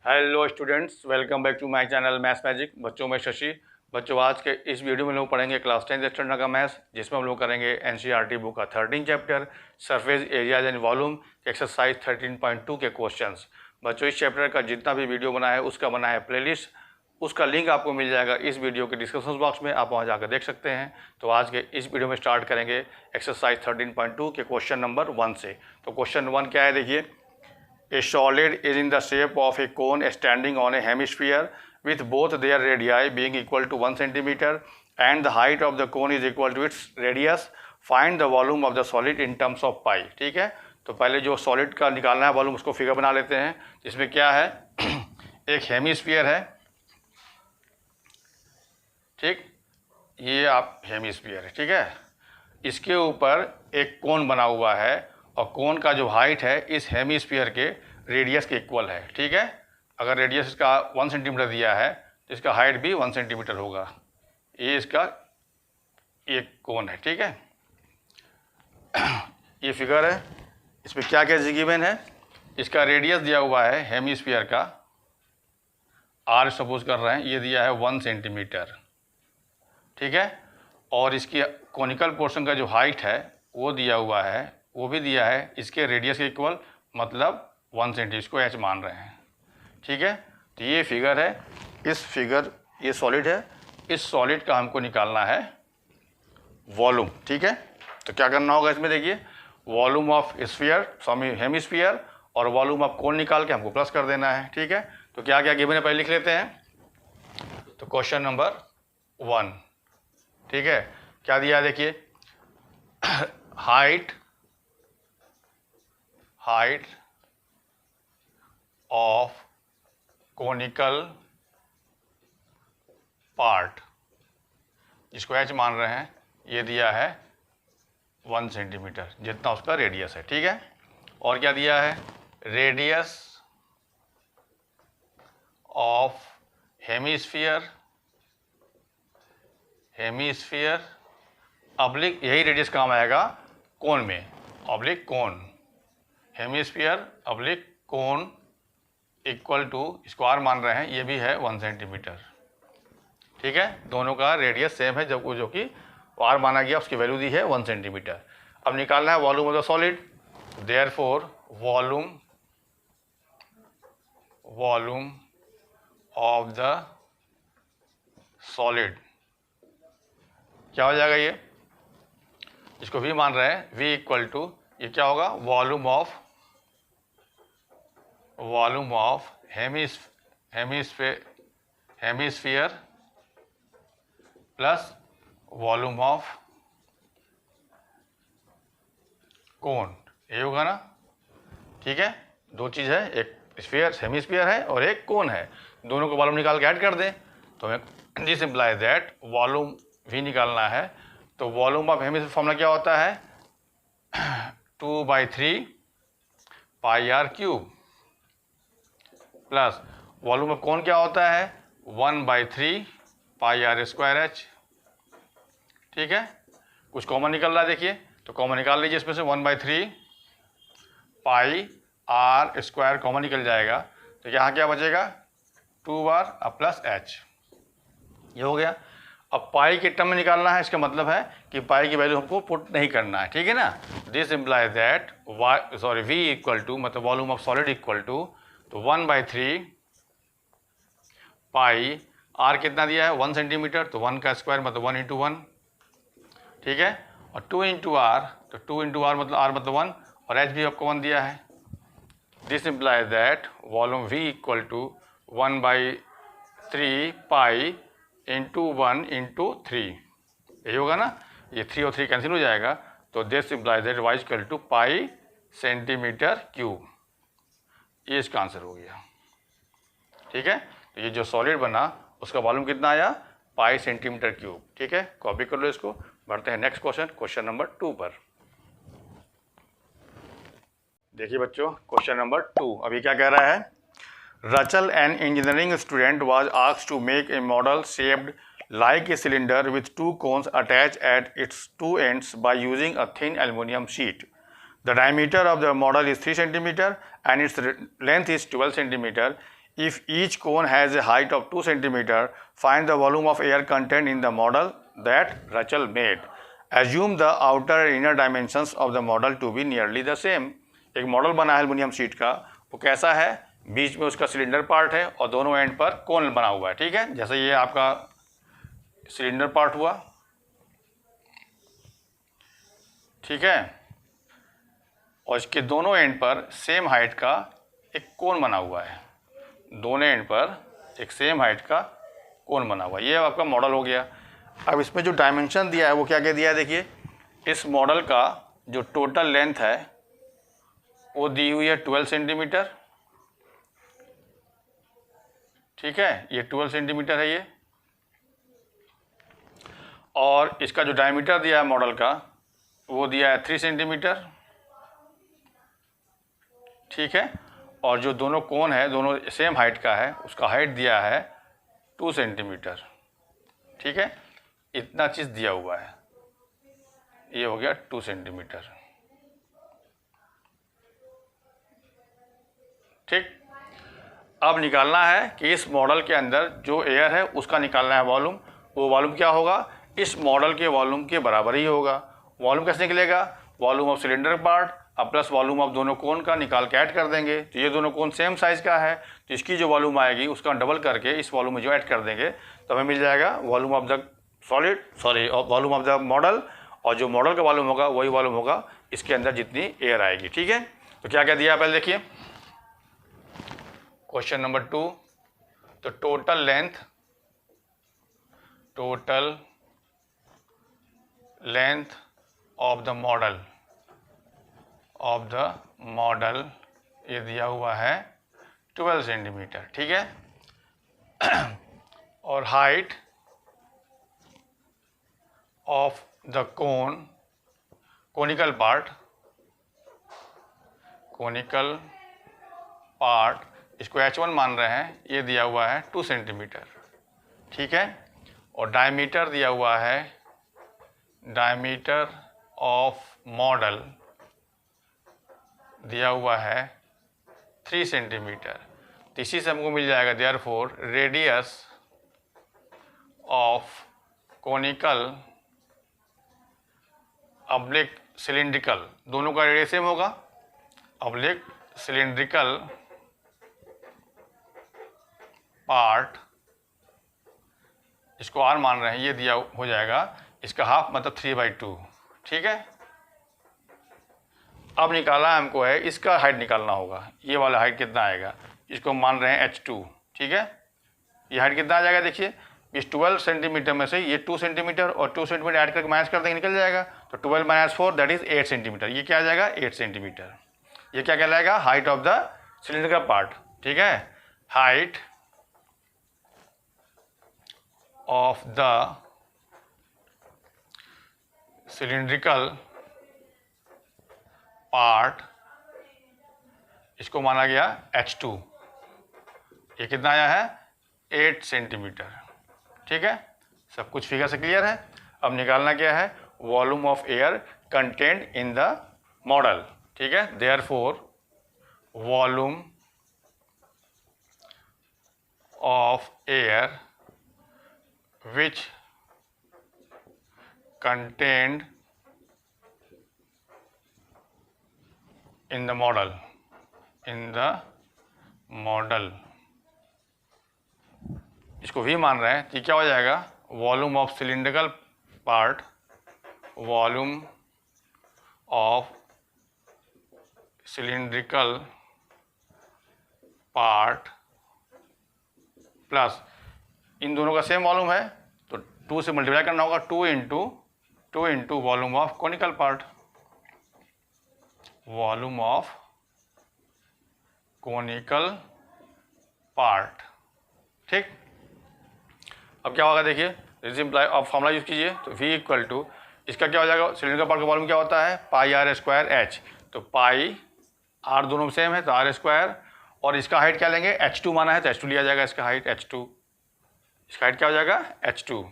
Hello students, welcome back to my channel maths magic. बच्चों में शशि। बच्चों, आज के इस वीडियो में लोग पढ़ेंगे क्लास 10th स्टैंडर्ड का मैथ्स, जिसमें हम लोग करेंगे एनसीईआरटी बुक का 13 chapter surface areas and volume exercise 13.2 के क्वेश्चंस। बच्चों, इस चैप्टर का जितना भी वीडियो बना है उसका बना है प्लेलिस्ट, उसका लिंक आपको मिल जाएगा इस वीडियो के डिस्क्रिप्शन बॉक्स में, आप वहाँ जाकर देख सकते हैं। तो आज के इस वीडियो में स्टार्ट करेंगे एक्सरसाइज 13.2 के क्वेश्चन नंबर 1 से। तो क्वेश्चन 1 क्या है, देखिए। A solid is in the shape of a cone standing on a hemisphere with both their radii being equal to 1 centimeter and the height of the cone is equal to its radius. Find the volume of the solid in terms of pi। ठीक है, तो पहले जो solid का निकालना है volume उसको figure बना लेते हैं। इसमें क्या है, एक हेमिस्फीयर है, ठीक, ये आप हेमिस्फीयर है, ठीक है। इसके ऊपर एक कोन बना हुआ है और कोन का जो हाइट है इस हेमिस्फीयर के रेडियस के इक्वल है, ठीक है। अगर रेडियस इसका 1 सेंटीमीटर दिया है तो इसका हाइट भी 1 सेंटीमीटर होगा। ये इसका एक कोन है, ठीक है। ये फिगर है, इसमें क्या क्या गिवन है। इसका रेडियस दिया हुआ है हेमिस्फीयर का, आर सपोज कर रहे हैं, ये दिया है 1 सेंटीमीटर, ठीक है। और इसकी कोनिकल पोर्शन का जो हाइट है वो दिया हुआ है, वो भी दिया है इसके रेडियस के इक्वल, मतलब 1 सेंटीमीटर, इसको एच मान रहे हैं, ठीक है। तो ये फिगर है, इस फिगर, ये सॉलिड है, इस सॉलिड का हमको निकालना है वॉल्यूम, ठीक है। तो क्या करना होगा इसमें, देखिए, वॉल्यूम ऑफ स्फीयर हेमिस्फीयर और वॉल्यूम ऑफ कोन निकाल के हमको प्लस कर देना है, ठीक है। तो क्या क्या गिवन है पहले लिख लेते हैं। तो क्वेश्चन नंबर 1, ठीक है, क्या दिया है, देखिए। हाइट ऑफ कोनिकल पार्ट, जिसको एच मान रहे हैं, ये दिया है 1 सेंटीमीटर, जितना उसका रेडियस है, ठीक है। और क्या दिया है, रेडियस ऑफ हेमिस्फीयर ऑब्लिक, यही रेडियस काम आएगा कोन में, oblique cone, hemisphere oblique cone equal to, इसको आर मान रहे हैं, ये भी है 1 सेंटीमीटर, ठीक है। दोनों का रेडियस सेम है, जब जो कि आर माना गया उसकी वैल्यू दी है 1 सेंटीमीटर। अब निकालना है volume of the solid, therefore volume of the solid क्या हो जाएगा, ये इसको वी मान रहे हैं, वी इक्वल टू, ये क्या होगा, volume of hemisphere plus volume of कोन, ये होगा ना, ठीक है। दो चीज़ है, एक स्फीयर हेमिस्फीयर है और एक कोन है, दोनों को वॉल्यूम निकाल के ऐड कर दें तो हमें दिस इम्प्लाइज दैट वॉल्यूम भी निकालना है। तो वॉल्यूम ऑफ हेमिस्फीयर फॉर्मूला क्या होता है, 2/3 pi r cube, plus volume of cone क्या होता है, 1/3 पाई आर स्क्वायर एच, ठीक है। कुछ कॉमन निकल रहा है, देखिए, तो कॉमन निकाल लीजिए, इसमें से 1/3 पाई आर स्क्वायर कॉमन निकल जाएगा, तो यहाँ क्या बचेगा, 2r प्लस एच, ये हो गया। अब पाई के टर्म में निकालना है, इसका मतलब है कि पाई की वैल्यू हमको पुट नहीं करना है, ठीक है ना। This implies that v equal to, मतलब volume of solid equal to, तो 1/3 पाई, आर कितना दिया है 1 सेंटीमीटर, तो 1 का स्क्वायर मतलब 1 × 1, ठीक है। और 2 × r, तो 2 × r मतलब r मतलब 1, और h भी आपको 1 दिया है। This implies that volume v equal to 1/3 pi into 1 × 3, यही होगा ना, ये 3 और 3 कैंसिल हो जाएगा, तो this implies that y equal to pi centimetre cube, ये इसका आंसर हो गया, ठीक है। तो ये जो सॉलिड बना उसका वॉल्यूम कितना आया, पाई सेंटीमीटर क्यूब, ठीक है। कॉपी कर लो इसको, बढ़ते हैं नेक्स्ट क्वेश्चन, क्वेश्चन नंबर 2 पर। देखिए बच्चों, क्वेश्चन नंबर 2 अभी क्या कह रहा है, Rachel, an engineering student, was asked to make a model shaped like a cylinder with 2 cones attached at its 2 ends by using a thin aluminum sheet. The diameter of the model is 3 cm and its length is 12 cm. If each cone has a height of 2 centimeter, find the volume of air contained in the model that Rachel made. Assume the outer and inner dimensions of the model to be nearly the same. एक model बना है aluminium sheet का, वो कैसा है, बीच में उसका cylinder part है और दोनों एंड पर कोन बना हुआ है, ठीक है। जैसे ये आपका सिलेंडर पार्ट हुआ, ठीक है, और इसके दोनों एंड पर सेम हाइट का एक कोन बना हुआ है, दोनों एंड पर एक सेम हाइट का कोन बना हुआ है। ये आपका मॉडल हो गया। अब इसमें जो डायमेंशन दिया है वो क्या क्या दिया है, देखिए इस मॉडल का जो टोटल लेंथ है वो दी हुई है 12 सेंटीमीटर, ठीक है, ये 12 सेंटीमीटर है ये। और इसका जो डायमीटर दिया है मॉडल का वो दिया है 3 सेंटीमीटर, ठीक है। और जो दोनों कोन है दोनों सेम हाइट का है, उसका हाइट दिया है 2 सेंटीमीटर, ठीक है। इतना चीज़ दिया हुआ है, ये हो गया 2 सेंटीमीटर, ठीक। अब निकालना है कि इस मॉडल के अंदर जो एयर है उसका निकालना है वॉल्यूम। वो वॉल्यूम क्या होगा, इस मॉडल के वॉल्यूम के बराबर ही होगा। वॉल्यूम कैसे निकलेगा, वॉल्यूम ऑफ सिलेंडर पार्ट अब प्लस वॉल्यूम ऑफ दोनों कोन का निकाल के ऐड कर देंगे, तो ये दोनों कोन सेम साइज़ का है, तो इसकी जो वॉल्यूम आएगी उसका डबल करके इस वॉल्यूम में जो ऐड कर देंगे तो हमें मिल जाएगा volume of the volume of the model, और जो मॉडल का वॉल्यूम होगा वही वॉल्यूम होगा इसके अंदर जितनी एयर आएगी, ठीक है। तो क्या क्या दिया पहले देखिए, क्वेश्चन नंबर 2, तो total length of the model ये दिया हुआ है 12 सेंटीमीटर, ठीक है। और height of the conical part इसको H1 मान रहे हैं, ये दिया हुआ है 2 सेंटीमीटर, ठीक है। और डायमीटर दिया हुआ है, डायमीटर ऑफ मॉडल दिया हुआ है 3 सेंटीमीटर। तो इसी से हमको मिल जाएगा therefore radius of conical oblique cylindrical, दोनों का रेडियस सेम होगा, ऑब्लिक सिलिंड्रिकल पार्ट, इसको R मान रहे हैं, ये दिया हो जाएगा, इसका हाफ मतलब 3/2, ठीक है। अब निकालना हमको है, इसका हाइट निकालना होगा, ये वाला हाइट कितना आएगा, इसको मान रहे हैं H2, ठीक है। ये हाइट कितना आ जाएगा, देखिए इस 12 सेंटीमीटर में से ये 2 सेंटीमीटर और 2 सेंटीमीटर ऐड करके माइनस कर देंगे, निकल जाएगा। तो 12 - 4 दैट इज 8 सेंटीमीटर, ये क्या आ जाएगा 8 सेंटीमीटर। ये क्या कहलाएगा, हाइट ऑफ द सिलेंडर का पार्ट, ठीक है। Height of the cylindrical part, इसको माना गया H2, ये कितना आया है 8 सेंटीमीटर, ठीक है। सब कुछ फिगर से क्लियर है। अब निकालना क्या है, volume of air content in the model, ठीक है। Therefore volume of air which contained in the model इसको भी मान रहे हैं, तो क्या हो जाएगा, volume of cylindrical part, volume of cylindrical part plus इन दोनों का सेम वॉल्यूम है तो 2 से मल्टीप्लाई करना होगा, 2 into volume of conical part, volume of conical part, ठीक। अब क्या होगा, देखिए सिंपलाई अब फॉर्मूला यूज कीजिए, तो V इक्वल टू इसका क्या हो जाएगा, सिलेंडर पार्ट का वॉल्यूम क्या होता है πr²h, तो पाई r दोनों सेम है तो r², और इसका हाइट क्या लेंगे, H2 माना है तो H2 लिया जाएगा, इसका हाइट H2, इसका हाइट क्या हो जाएगा H2,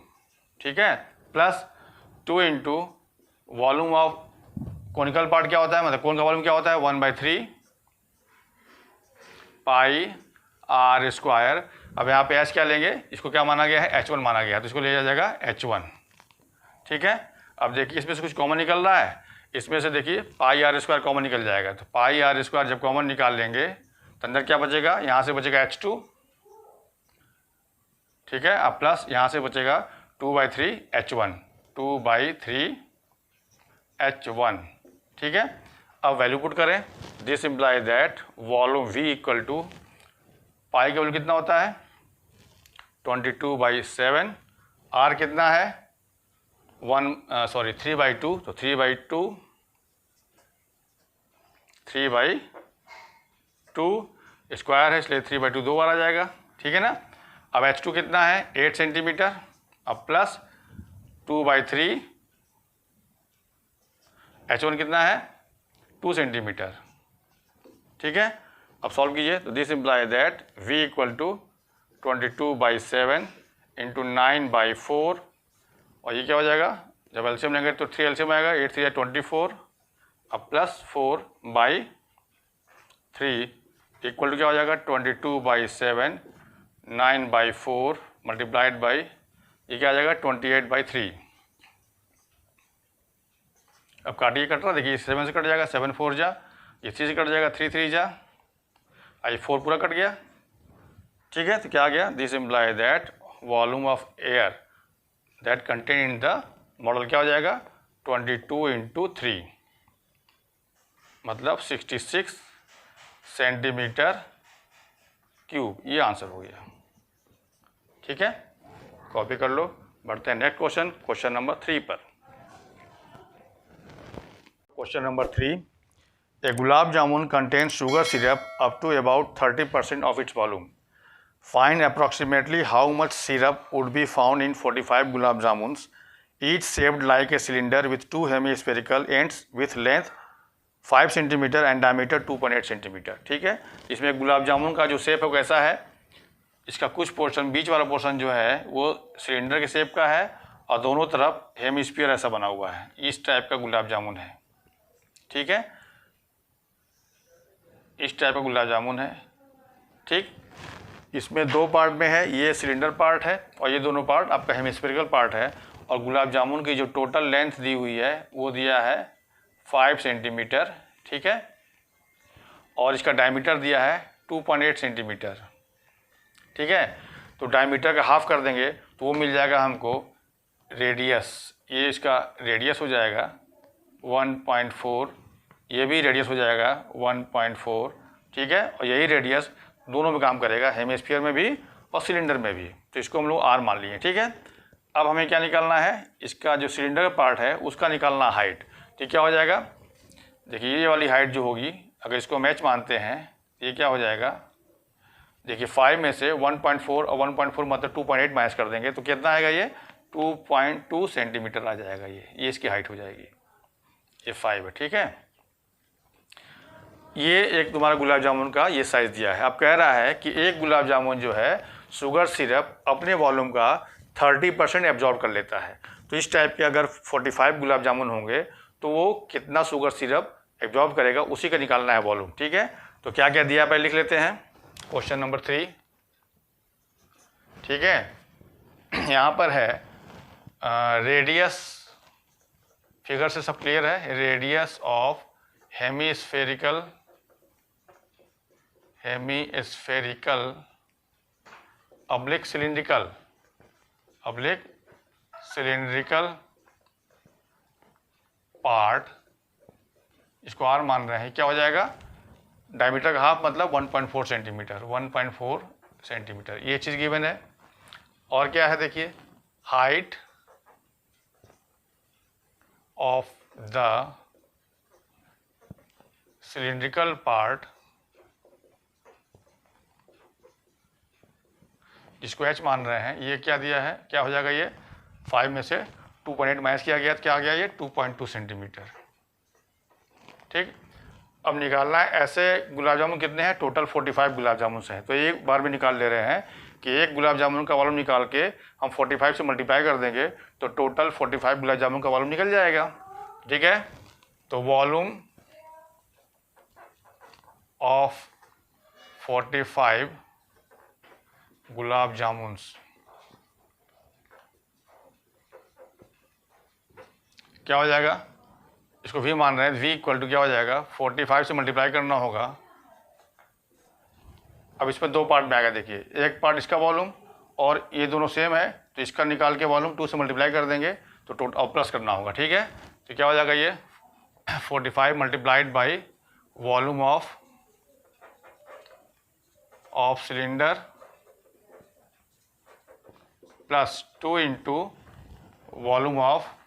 ठीक है। Plus 2 into volume of conical part क्या होता है, मतलब कोन का वॉल्यूम क्या होता है 1/3 पाई आर स्क्वायर। अब यहाँ पे एच क्या लेंगे, इसको क्या माना गया है, H1 माना गया है, तो इसको ले जाएगा H1। ठीक है, अब देखिए इसमें से कुछ कॉमन निकल रहा है, इसमें से देखिए पाई आर स्क्वायर कॉमन निकल जाएगा, तो पाई आर स्क्वायर जब कॉमन निकाल लेंगे तो अंदर क्या बचेगा, यहाँ से बचेगा H2। ठीक है, अब प्लस यहाँ से बचेगा 2/3 H1, 2/3 H1। ठीक है, अब वैल्यू पुट करें, this imply that volume V equal to pi का वैल्यू कितना होता है 22/7, R कितना है 3/2, तो 3/2 स्क्वायर है, इसलिए 3/2 दो बार आ जाएगा। ठीक है ना, अब H2 कितना है 8 सेंटीमीटर, अब प्लस 2/3 H1 कितना है 2 सेंटीमीटर। ठीक है, अब सॉल्व कीजिए, तो this imply that V equal to 22/7 into 9/4, और ये क्या हो जाएगा, जब एलसीएम लेंगे तो 3 एलसीएम आएगा, 8 3 24, अब प्लस 4/3 इक्वल टू क्या हो जाएगा 22/7, 9/4 मल्टीप्लाइड बाई ये क्या आ जाएगा 28/3। अब काटिए, कट रहा, देखिए 7 से कट जाएगा, 7 4 जा, ये 3 से कट जाएगा, 3 3 जा, आई 4 पूरा कट गया। ठीक है, तो क्या आ गया, this imply that volume of air that contain in the model क्या हो जाएगा 22 × 3 मतलब 66 सेंटीमीटर क्यूब, ये आंसर हो गया। ठीक है, कॉपी कर लो, बढ़ते हैं नेक्स्ट क्वेश्चन, क्वेश्चन नंबर 3 पर। Question number 3, A gulab jamun contains sugar syrup up to about 30% of its volume. Find approximately how much syrup would be found in 45 gulab jamuns, each shaped like a cylinder with two hemispherical ends with length 5 centimetre and diameter 2.8 centimetre. ठीक है, इसमें गुलाब जामुन का जो shape है वो कैसा है, इसका कुछ पोर्शन, बीच वाला पोर्शन जो है वो सिलेंडर के शेप का है और दोनों तरफ हेमिस्फीयर ऐसा बना हुआ है, इस टाइप का गुलाब जामुन है। ठीक है, इस टाइप का गुलाब जामुन है। ठीक, इसमें दो पार्ट में है, ये सिलेंडर पार्ट है और ये दोनों पार्ट आपका हेमिस्फेरिकल पार्ट है, और गुलाब जामुन की जो टोटल लेंथ दी हुई है वो दिया है 5 सेंटीमीटर। ठीक है, और इसका डायमीटर दिया है 2.8 सेंटीमीटर। ठीक है, तो डायमीटर का हाफ कर देंगे तो वो मिल जाएगा हमको रेडियस, ये इसका रेडियस हो जाएगा 1.4, ये भी रेडियस हो जाएगा 1.4। ठीक है, और यही रेडियस दोनों में काम करेगा, हेमिस्फीयर में भी और सिलेंडर में भी, तो इसको हम लोग R मान लिए। ठीक है, अब हमें क्या निकालना है, इसका जो सिलेंडर का पार्ट है उसका निकालना हाइट। ठीक, क्या हो जाएगा, देखिए ये वाली हाइट जो होगी अगर इसको मैच मानते हैं ये क्या हो जाएगा, देखिए 5 में से 1.4 और 1.4 मतलब 2.8 माइनस कर देंगे तो कितना आएगा, ये 2.2 सेंटीमीटर आ जाएगा, ये इसकी हाइट हो जाएगी, ये 5 है। ठीक है, ये एक तुम्हारा गुलाब जामुन का ये साइज़ दिया है। अब कह रहा है कि एक गुलाब जामुन जो है शुगर सिरप अपने वॉल्यूम का 30% एब्जॉर्ब कर लेता है, तो इस टाइप के अगर 45 गुलाब जामुन होंगे तो वो कितना शुगर सिरप एब्जॉर्ब करेगा उसी का निकालना है वॉल्यूम। ठीक है, तो क्या क्या दिया पहले लिख लेते हैं, क्वेश्चन नंबर 3। ठीक है, यहाँ पर है रेडियस, फिगर से सब क्लियर है, radius of hemispherical oblique cylindrical part, इसको R मान रहे हैं, क्या हो जाएगा, डायमीटर का हाफ मतलब 1.4 सेंटीमीटर, 1.4 सेंटीमीटर, ये चीज़ गिवन है। और क्या है देखिए, height of the cylindrical part, जिसको H मान रहे हैं, ये क्या दिया है, क्या हो जाएगा, ये 5 में से 2.8 माइनस किया गया तो क्या आ गया, ये 2.2 सेंटीमीटर। ठीक, अब निकालना है ऐसे गुलाब जामुन कितने हैं, टोटल 45 गुलाब जामुन से हैं, तो एक बार में निकाल ले रहे हैं कि एक गुलाब जामुन का वॉल्यूम निकाल के हम 45 से मल्टीप्लाई कर देंगे तो टोटल 45 गुलाब जामुन का वॉल्यूम निकल जाएगा। ठीक है, तो वॉल्यूम ऑफ 45 गुलाब जामुन्स। क्या हो जाएगा, इसको v मान रहे हैं, v इक्वल टू क्या हो जाएगा, 45 से मल्टीप्लाई करना होगा। अब इसमें दो पार्ट में आएगा, देखिए एक पार्ट इसका वॉल्यूम और ये दोनों सेम है, तो इसका निकाल के वॉल्यूम 2 से मल्टीप्लाई कर देंगे तो टोटल और प्लस करना होगा, ठीक है। तो क्या हो जाएगा ये 45 multiplied by volume of cylinder plus 2 into volume of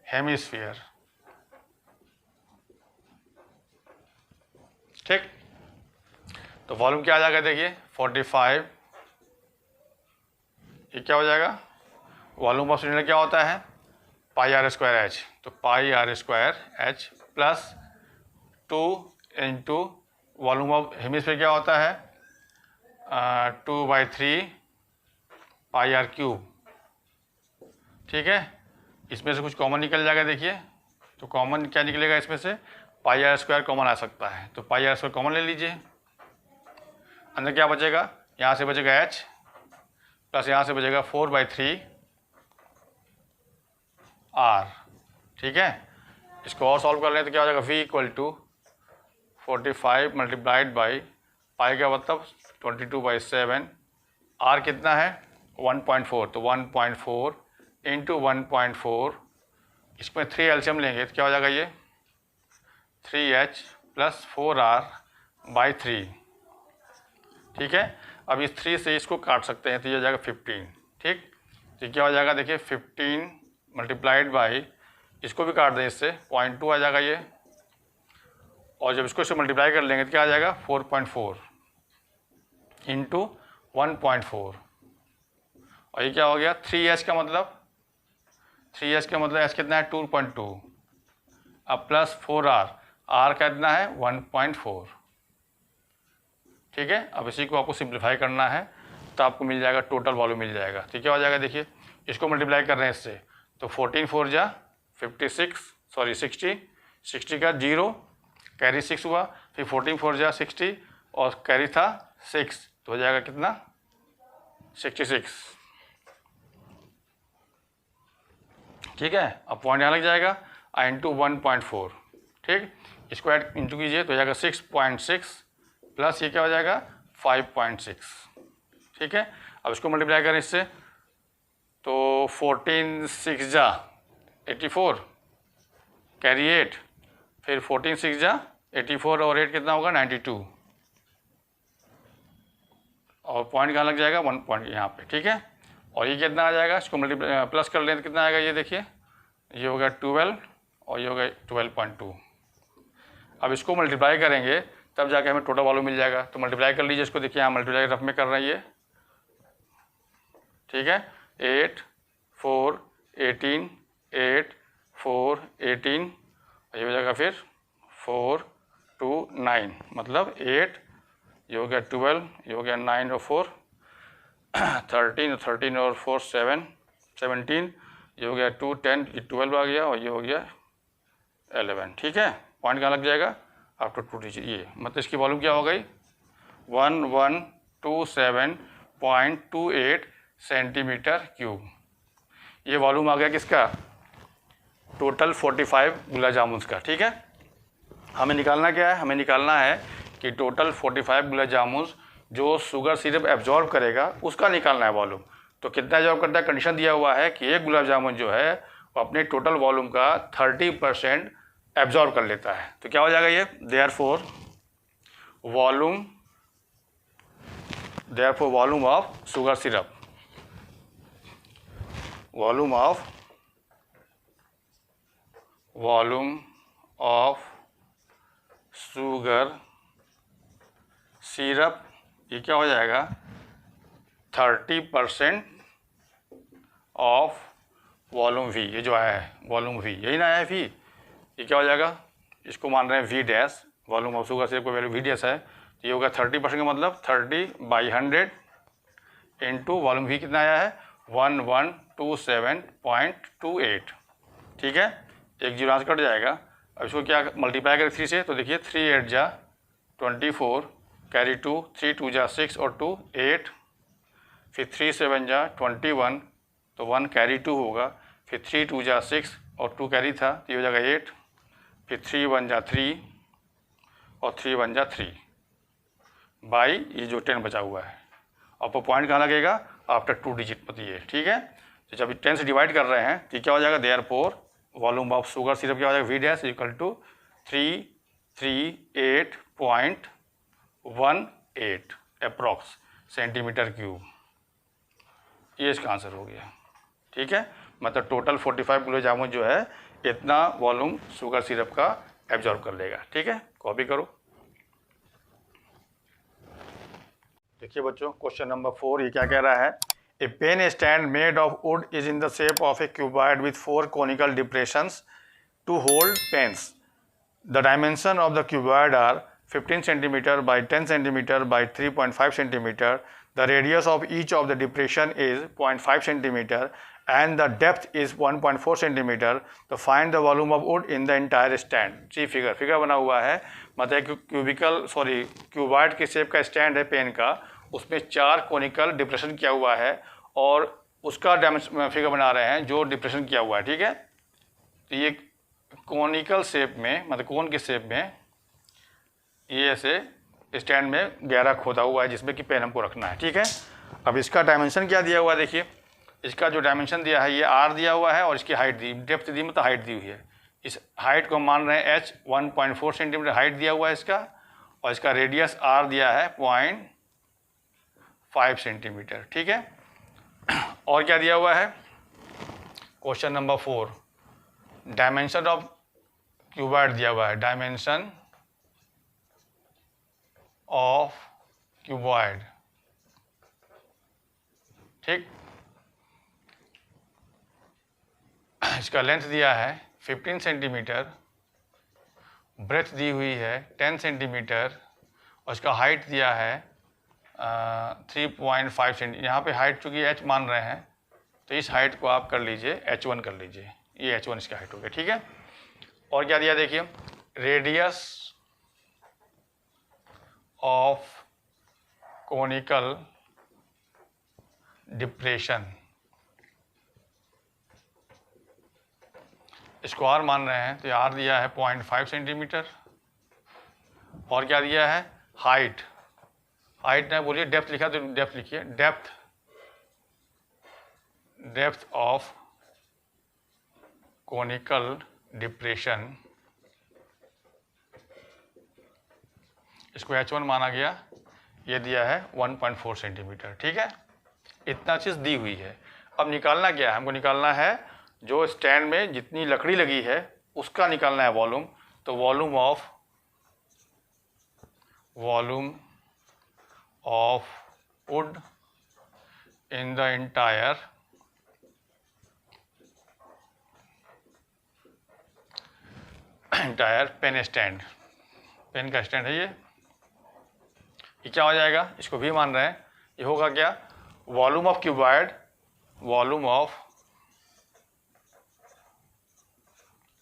hemisphere, ठीक। तो वॉल्यूम क्या आ जाएगा, देखिए 45, ये क्या हो जाएगा, वॉल्यूम ऑफ सिलेंडर क्या होता है, पाई आर स्क्वायर एच, तो pi r square h plus 2 into volume of hemisphere क्या होता है 2/3 पाई आर क्यूब, ठीक है। इसमें से कुछ कॉमन निकल जाएगा, देखिए तो कॉमन क्या निकलेगा इसमें से, पाई आर स्क्वायर कॉमन आ सकता है, तो पाई आर स्क्वायर कॉमन ले लीजिए। अंदर क्या बचेगा, यहाँ से बचेगा h प्लस यहाँ से बचेगा 4/3 r, ठीक है। इसको और सॉल्व कर लें तो क्या हो जाएगा, v equal to 45 multiplied by pi का मतलब 22/7, r कितना है 1.4, तो 1.4 इंटू 1.4, इसमें 3 एलसीएम लेंगे तो क्या हो जाएगा ये 3h प्लस 4r/3, ठीक है। अब इस 3 से इसको काट सकते हैं तो ये हो जाएगा 15, ठीक। तो क्या हो जाएगा, देखिए 15 मल्टीप्लाइड बाई, इसको भी काट दें इससे 0.2 आ जाएगा ये, और जब इसको इससे मल्टीप्लाई कर लेंगे तो क्या आ जाएगा 4.4 इंटू 1.4, और ये क्या हो गया 3h का मतलब, 3h का मतलब h कितना है 2.2, अब प्लस 4r, r का कितना है 1.4, ठीक है। अब इसी को आपको सिंप्लीफाई करना है तो आपको मिल जाएगा टोटल वॉल्यूम मिल जाएगा। तो क्या हो जाएगा, देखिए इसको मल्टीप्लाई कर रहे हैं इससे, तो 14 4 जा 60 का 0 कैरी 6 हुआ, फिर 14 4 जा 60 और कैरी था 6, तो हो जाएगा कितना 66, ठीक है। अब पॉइंट यहाँ लग जाएगा इंटू 1.4, ठीक। इसको ऐड इंटू कीजिए तो हो जाएगा 6.6 प्लस ये क्या हो जाएगा 5.6, ठीक है। अब इसको मल्टीप्लाई करें इससे तो 14 6 जा 84 कैरी 8, फिर 14 6 जा 84 और 8 कितना होगा 92, और पॉइंट कहाँ लग जाएगा 1 पॉइंट यहाँ पे, ठीक है। और ये कितना आ जाएगा, इसको मल्टीप्लाई प्लस कर लें तो कितना आएगा, ये देखिए ये होगा 12 और ये होगा 12.2। अब इसको मल्टीप्लाई करेंगे तब जाके हमें टोटल वॉल्यूम मिल जाएगा, तो मल्टीप्लाई कर लीजिए इसको, देखिए यहाँ मल्टीप्लाई रफ में कर रहे हैं ये, ठीक है। 8 4 18 8 4 18, ये हो जाएगा फिर 4 2 9, मतलब 8, ये हो गया 12, ये हो गया 9 और 4 13 और 4 17, ये हो गया 2 10, ये 12 आ गया और ये हो गया 11, ठीक है। पॉइंट कहाँ लग जाएगा आफ्टर 2 डिजिट, ये मतलब इसकी वॉल्यूम क्या हो गई 1127.28 सेंटीमीटर क्यूब। ये वॉल्यूम आ गया किसका, टोटल 45 गुलाब जामुन का, ठीक है। हमें निकालना क्या है, हमें निकालना है कि टोटल 45 गुलाब जामुन जो शुगर सिरप एब्जॉर्ब करेगा उसका निकालना है वॉल्यूम। तो कितना एब्जॉर्ब करता है, कंडीशन दिया हुआ है कि एक गुलाब जामुन जो है वो अपने टोटल वॉल्यूम का 30% एब्जॉर्ब कर लेता है। तो क्या हो जाएगा ये, therefore volume of sugar syrup, volume of sugar syrup, ये क्या हो जाएगा 30% ऑफ वॉल्यूम वी, ये जो आया है वॉल्यूम वी, यही ना आया है वी, ये क्या हो जाएगा, इसको मान रहे हैं V dash, volume of sugar syrup को वैल्यू वी डैश है, तो ये होगा 30% का मतलब 30/100 इंटू वॉल्यूम वी कितना आया है 1127.28, ठीक है। एक जीरो से कट जाएगा। अब इसको क्या मल्टीप्लाई करें 3 से, तो देखिए 3 8 जा 24, कैरी 2, 3 2 जा 6 और 2 8, फिर 3 7 जा 21, तो 1 कैरी 2 होगा, फिर 3 2 जा 6 और 2 कैरी था तो ये हो जाएगा 8, फिर 3 1 जा 3 और 3 1 जा 3 बाई ये जो 10 बचा हुआ है। आपको पॉइंट कहाँ लगेगा? आफ्टर 2 डिजिट पति है, ठीक है। तो जब 10 से डिवाइड कर रहे हैं तो क्या हो जाएगा? Therefore volume of sugar syrup क्या हो जाएगा? V dash equal to 338.18 approx centimetre cube. ये इसका आंसर हो गया, ठीक है। मतलब टोटल 45 किलो जामुन जो है इतना वॉल्यूम शुगर सिरप का एब्जॉर्ब कर लेगा, ठीक है। कॉपी करो। देखिए बच्चों, क्वेश्चन नंबर 4 ये क्या कह रहा है? A pen stand made of wood is in the shape of a cuboid with 4 conical depressions to hold pens. The dimension of the cuboid are 15 centimetre by 10 centimetre by 3.5 centimetre. The radius of each of the depression is 0.5 centimeter and the depth is 1.4 centimeter. तो find the volume of wood in the entire stand. जी figure बना हुआ है, मतलब cuboid के shape का stand है pen का, उसमें 4 कोनिकल डिप्रेशन किया हुआ है और उसका फिगर बना रहे हैं जो डिप्रेशन किया हुआ है, ठीक है। तो ये कोनिकल शेप में, मतलब कोन के शेप में ये ऐसे स्टैंड में गहरा खोदा हुआ है जिसमें कि पेन हमको रखना है, ठीक है। अब इसका डायमेंशन क्या दिया हुआ है? देखिए इसका जो डायमेंशन दिया है ये R दिया हुआ है और इसकी हाइट दी, डेप्थ दी मतलब हाइट दी हुई है। इस हाइट को मान रहे हैं H, 1.4 सेंटीमीटर हाइट दिया हुआ है इसका, और इसका रेडियस R दिया है 0.5 सेंटीमीटर, ठीक है। और क्या दिया हुआ है? Question number 4 dimension of cuboid दिया हुआ है, डायमेंशन ऑफ क्यूबॉइड, ठीक। इसका लेंथ दिया है 15 सेंटीमीटर, ब्रेथ दी हुई है 10 सेंटीमीटर और इसका हाइट दिया है 3.5 सेंटीमीटर। यहाँ पे हाइट चूँकि H मान रहे हैं तो इस हाइट को आप कर लीजिए H1 कर लीजिए, ये H1 इसका हाइट हो गया, ठीक है। और क्या दिया देखिए, रेडियस ऑफ कोनिकल डिप्रेशन, इसको R मान रहे हैं तो R दिया है 0.5 सेंटीमीटर। और क्या दिया है? हाइट ना बोलिए, डेप्थ लिखा तो डेप्थ लिखिए, डेप्थ ऑफ कोनिकल डिप्रेशन, इसको H1 माना गया, ये दिया है 1.4 सेंटीमीटर, ठीक है। इतना चीज़ दी हुई है। अब निकालना क्या है? हमको निकालना है जो स्टैंड में जितनी लकड़ी लगी है उसका निकालना है वॉल्यूम। तो volume of wood in the entire pen stand, pen का स्टैंड है ये क्या हो जाएगा? इसको भी मान रहे हैं, ये होगा क्या? वॉल्यूम ऑफ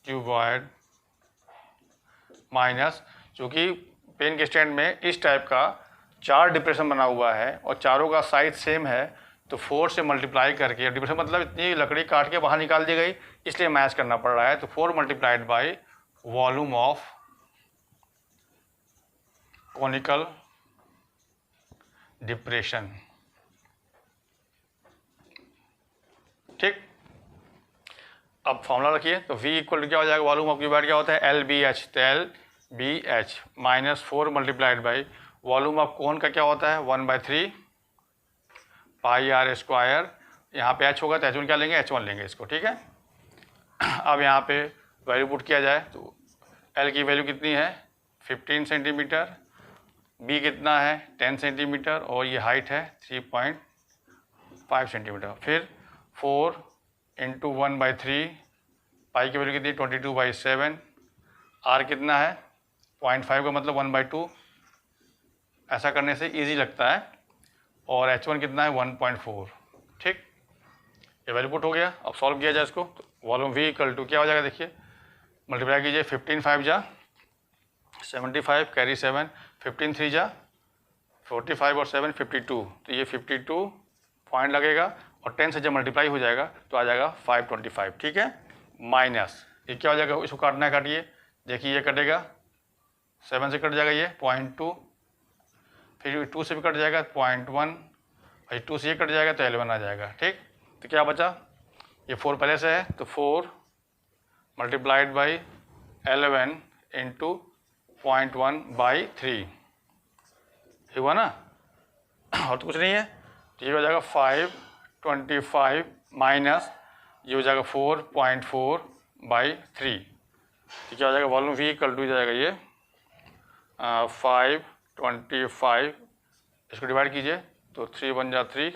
क्यूबॉइड माइनस, चूँकि पेन के स्टैंड में इस टाइप का 4 डिप्रेशन बना हुआ है और चारों का साइज सेम है, तो 4 से मल्टीप्लाई करके, डिप्रेशन मतलब इतनी लकड़ी काट के बाहर निकाल दी गई इसलिए मैच करना पड़ रहा है, तो 4 multiplied by volume of conical depression, ठीक। अब फॉर्मूला रखिए, तो V इक्वल टू क्या हो जाएगा? वॉल्यूम ऑफ क्यूबॉइड क्या होता है? LBH, तो LBH minus 4 multiplied by volume of कोन का क्या होता है? 1/3 पाई R स्क्वायर। यहाँ पे H होगा तो H1 क्या लेंगे? H1 लेंगे इसको, ठीक है। अब यहाँ पे वैल्यू पुट किया जाए तो L की वैल्यू कितनी है? 15 सेंटीमीटर, B कितना है? 10 सेंटीमीटर और ये हाइट है 3.5 सेंटीमीटर। फिर 4 इंटू 1/3, पाई की वैल्यू कितनी? 22/7। R कितना है? 0.5 का मतलब 1/2। ऐसा करने से इजी लगता है। और H1 कितना है? 1.4, ठीक। ये वैल्यू पुट हो गया। अब सॉल्व किया जाए इसको, तो वॉल्यूम V इक्वल टू क्या हो जाएगा? देखिए मल्टीप्लाई कीजिए, 15 5 जा 75, कैरी 7, 15 3 जा 45 और 7 52, तो ये 52 पॉइंट लगेगा और 10 से जब मल्टीप्लाई हो जाएगा तो आ जाएगा 525, ठीक है। माइनस ये क्या हो जाएगा, इसको काटना है, काटिए, देखिए ये कटेगा, 7 से कट जाएगा ये 0.2, फिर 2 से भी कट जाएगा 0.1, और 2 से ये कट जाएगा तो 11 आ जाएगा, ठीक। तो क्या बचा, ये 4 पहले से है तो 4 मल्टीप्लाइड बाई 11 इंटू 0.1/3 हुआ ना, और तो कुछ नहीं है। तो ये हो जाएगा 525 माइनस ये हो जाएगा 4.4/3, तो क्या हो जाएगा, वॉल्यूम V इक्वल टू जाएगा ये 525, इसको डिवाइड कीजिए तो 3 1 जा 3,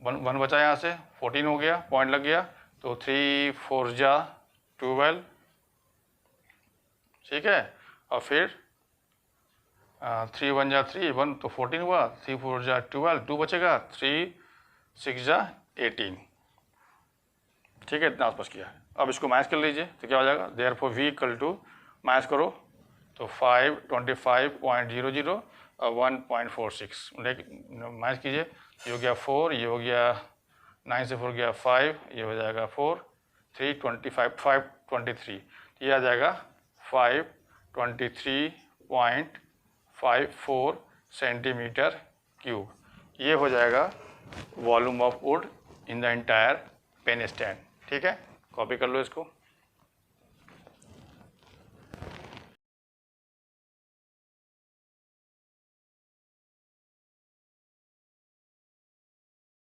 1 बचा यहाँ से, 14 हो गया, पॉइंट लग गया, तो 3 4 जा 12, ठीक है। और फिर 3 1 जा 3, 1 तो 14 हुआ, 3 4 जा 12, 2 बचेगा, 3 6 जा 18, ठीक है। इतना आसपास किया। अब इसको माइनस कर लीजिए तो क्या हो जाएगा, therefore V equal to, minus करो तो 525.00 और 1.46, माइनस कीजिए, ये हो गया 4, ये हो गया 9 से 4 गया 5, ये हो जाएगा 4 3 25 523, ये आ जाएगा 523.54 सेंटीमीटर क्यूब। ये हो जाएगा volume of wood in the entire pen stand, ठीक है। कॉपी कर लो इसको।